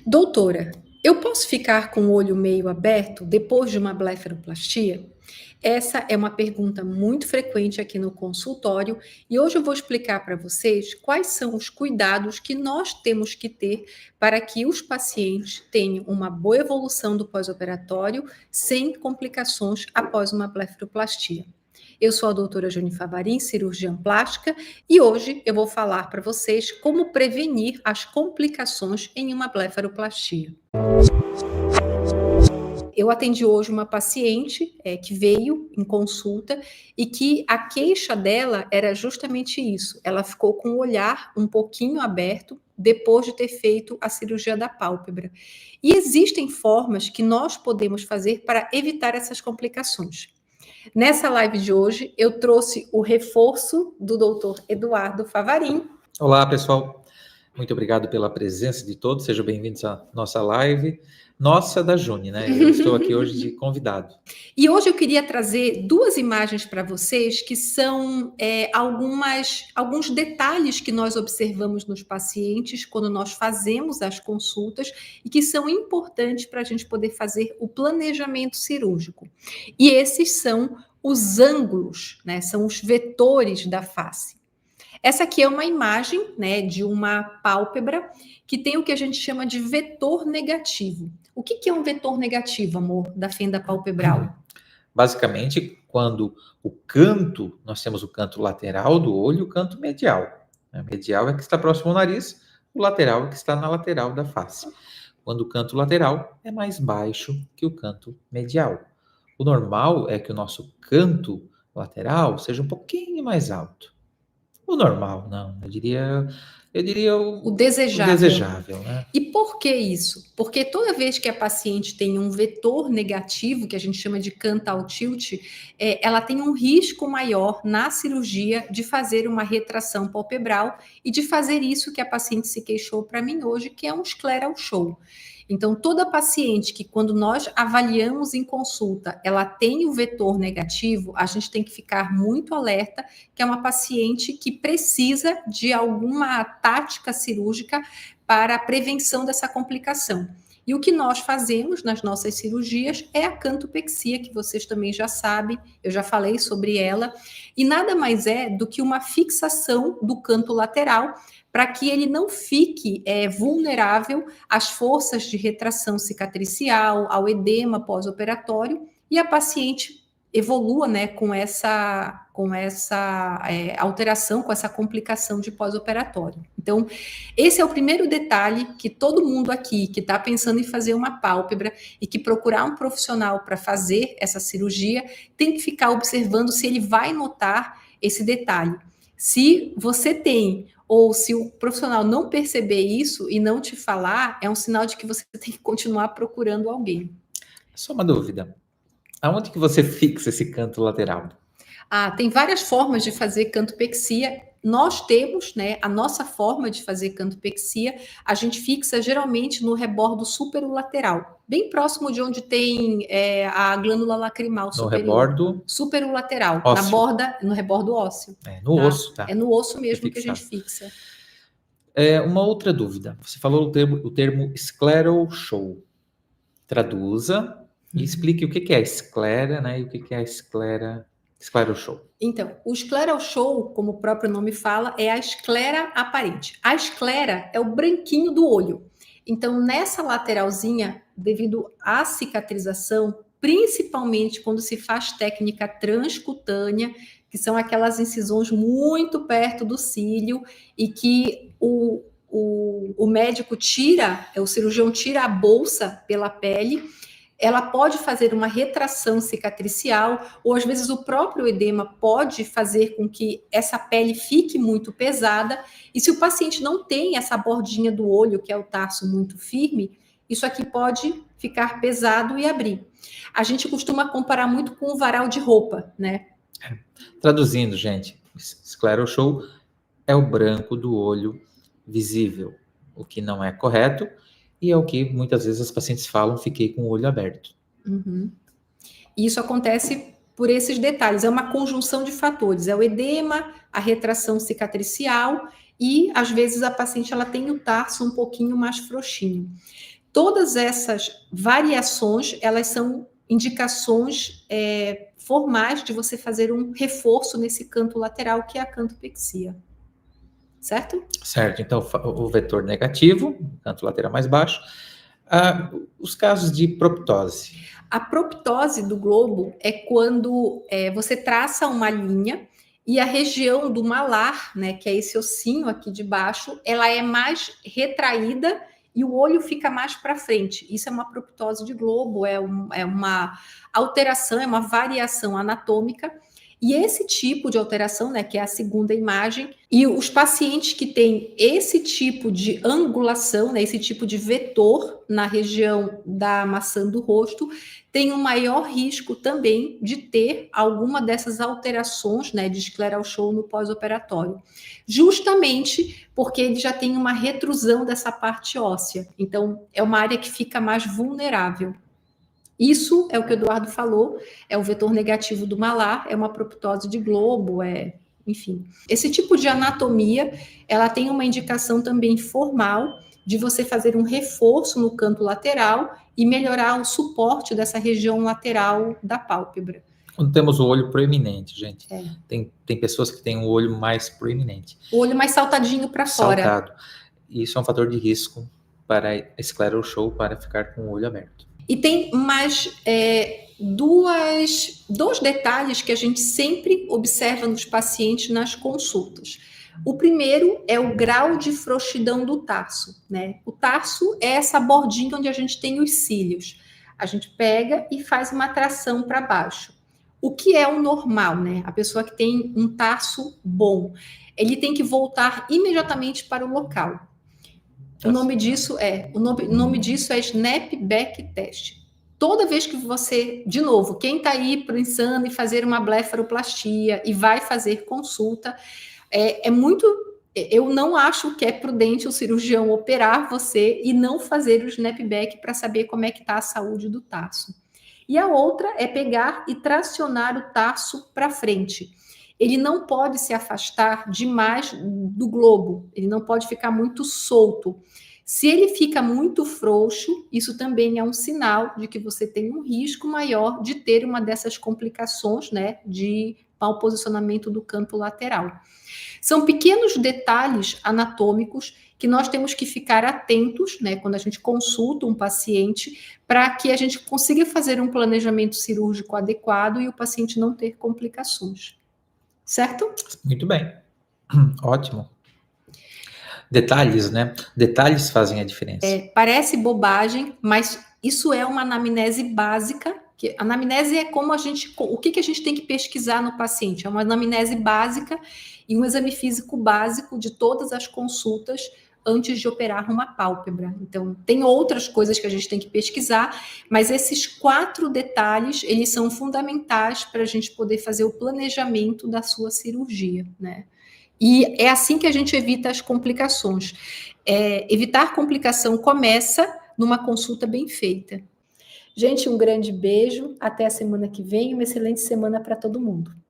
Doutora, eu posso ficar com o olho meio aberto depois de uma blefaroplastia? Essa é uma pergunta muito frequente aqui no consultório e hoje eu vou explicar para vocês quais são os cuidados que nós temos que ter para que os pacientes tenham uma boa evolução do pós-operatório sem complicações após uma blefaroplastia. Eu sou a doutora Juni Favarin, cirurgiã plástica, e hoje eu vou falar para vocês como prevenir as complicações em uma blefaroplastia. Eu atendi hoje uma paciente que veio em consulta e que a queixa dela era justamente isso. Ela ficou com o olhar um pouquinho aberto depois de ter feito a cirurgia da pálpebra. E existem formas que nós podemos fazer para evitar essas complicações. Nessa live de hoje, eu trouxe o reforço do Dr. Eduardo Favarin. Olá, pessoal. Muito obrigado pela presença de todos. Sejam bem-vindos à nossa live. Nossa, da Juni, né? Eu estou aqui hoje de convidado. E hoje eu queria trazer duas imagens para vocês que são alguns detalhes que nós observamos nos pacientes quando nós fazemos as consultas e que são importantes para a gente poder fazer o planejamento cirúrgico. E esses são os ângulos, né? São os vetores da face. Essa aqui é uma imagem, né, de uma pálpebra que tem o que a gente chama de vetor negativo. O que é um vetor negativo, amor, da fenda palpebral? Basicamente, quando nós temos o canto lateral do olho e o canto medial. O medial é que está próximo ao nariz, o lateral é que está na lateral da face. Quando o canto lateral é mais baixo que o canto medial. O normal é que o nosso canto lateral seja um pouquinho mais alto. O normal, não. Eu diria o desejável. O desejável, né? E por que isso? Porque toda vez que a paciente tem um vetor negativo, que a gente chama de canthal tilt, ela tem um risco maior na cirurgia de fazer uma retração palpebral e de fazer isso que a paciente se queixou para mim hoje, que é um scleral show. Então, toda paciente que, quando nós avaliamos em consulta, ela tem o vetor negativo, a gente tem que ficar muito alerta, que é uma paciente que precisa de alguma tática cirúrgica para a prevenção dessa complicação. E o que nós fazemos nas nossas cirurgias é a cantopexia, que vocês também já sabem, eu já falei sobre ela, e nada mais é do que uma fixação do canto lateral para que ele não fique vulnerável às forças de retração cicatricial, ao edema pós-operatório, e a paciente evolua, né, com essa alteração, com essa complicação de pós-operatório. Então, esse é o primeiro detalhe que todo mundo aqui que está pensando em fazer uma pálpebra e que procurar um profissional para fazer essa cirurgia tem que ficar observando se ele vai notar esse detalhe. Se você tem, ou se o profissional não perceber isso e não te falar, é um sinal de que você tem que continuar procurando alguém. Só uma dúvida. Aonde que você fixa esse canto lateral? Tem várias formas de fazer cantopexia. Nós temos, né, a nossa forma de fazer cantopexia, a gente fixa geralmente no rebordo superolateral, bem próximo de onde tem a glândula lacrimal superior. No rebordo? Superolateral, ósseo. na borda, no rebordo ósseo. Osso, tá? É no osso mesmo que a gente fixa. Uma outra dúvida. Você falou o termo scleral show. Traduza e explique o que é a esclera, né, e o que é a scleral show. Então, o scleral show, como o próprio nome fala, é a esclera aparente. A esclera é o branquinho do olho. Então, nessa lateralzinha, devido à cicatrização, principalmente quando se faz técnica transcutânea, que são aquelas incisões muito perto do cílio e que o médico o cirurgião tira a bolsa pela pele, ela pode fazer uma retração cicatricial, ou às vezes o próprio edema pode fazer com que essa pele fique muito pesada, e se o paciente não tem essa bordinha do olho, que é o tarso muito firme, isso aqui pode ficar pesado e abrir. A gente costuma comparar muito com o varal de roupa, né? Traduzindo, gente, scleral show é o branco do olho visível, o que não é correto, e é o que muitas vezes as pacientes falam, fiquei com o olho aberto. Uhum. Isso acontece por esses detalhes, é uma conjunção de fatores, é o edema, a retração cicatricial e, às vezes, a paciente ela tem o tarso um pouquinho mais frouxinho. todas essas variações, elas são indicações formais de você fazer um reforço nesse canto lateral, que é a cantopexia. Certo? Certo, então o vetor negativo, canto lateral mais baixo. Os casos de proptose. A proptose do globo é quando você traça uma linha e a região do malar, né, que é esse ossinho aqui de baixo, ela é mais retraída e o olho fica mais para frente. Isso é uma proptose de globo, é uma alteração, é uma variação anatômica. E esse tipo de alteração, né, que é a segunda imagem, e os pacientes que têm esse tipo de angulação, né, esse tipo de vetor na região da maçã do rosto, têm um maior risco também de ter alguma dessas alterações, né, de escleral show no pós-operatório. Justamente porque ele já tem uma retrusão dessa parte óssea. Então, é uma área que fica mais vulnerável. Isso é o que o Eduardo falou, é o vetor negativo do malar, é uma proptose de globo, enfim. Esse tipo de anatomia, ela tem uma indicação também formal de você fazer um reforço no canto lateral e melhorar o suporte dessa região lateral da pálpebra. Quando temos o olho proeminente, gente, tem pessoas que têm o olho mais proeminente. O olho mais saltadinho para fora. Saltado. Isso é um fator de risco para escleral show, para ficar com o olho aberto. E tem mais dois detalhes que a gente sempre observa nos pacientes nas consultas. O primeiro é o grau de frouxidão do tarso, né? O tarso é essa bordinha onde a gente tem os cílios. A gente pega e faz uma tração para baixo. O que é o normal, né? A pessoa que tem um tarso bom, ele tem que voltar imediatamente para o local. O nome disso é snapback test. Toda vez que você, de novo, quem está aí pensando em fazer uma blefaroplastia e vai fazer consulta, eu não acho que é prudente o cirurgião operar você e não fazer o snapback para saber como é que está a saúde do tarso. E a outra é pegar e tracionar o tarso para frente. Ele não pode se afastar demais do globo, ele não pode ficar muito solto. Se ele fica muito frouxo, isso também é um sinal de que você tem um risco maior de ter uma dessas complicações, né, de mau posicionamento do canto lateral. São pequenos detalhes anatômicos que nós temos que ficar atentos, né, quando a gente consulta um paciente, para que a gente consiga fazer um planejamento cirúrgico adequado e o paciente não ter complicações. Certo? Muito bem. Ótimo. Detalhes, né? Detalhes fazem a diferença. Parece bobagem, mas isso é uma anamnese básica. Que a anamnese é como o que a gente tem que pesquisar no paciente. É uma anamnese básica e um exame físico básico de todas as consultas antes de operar uma pálpebra. Então, tem outras coisas que a gente tem que pesquisar, mas esses 4 detalhes, eles são fundamentais para a gente poder fazer o planejamento da sua cirurgia, né? E é assim que a gente evita as complicações. Evitar complicação começa numa consulta bem feita. Gente, um grande beijo, até a semana que vem, uma excelente semana para todo mundo.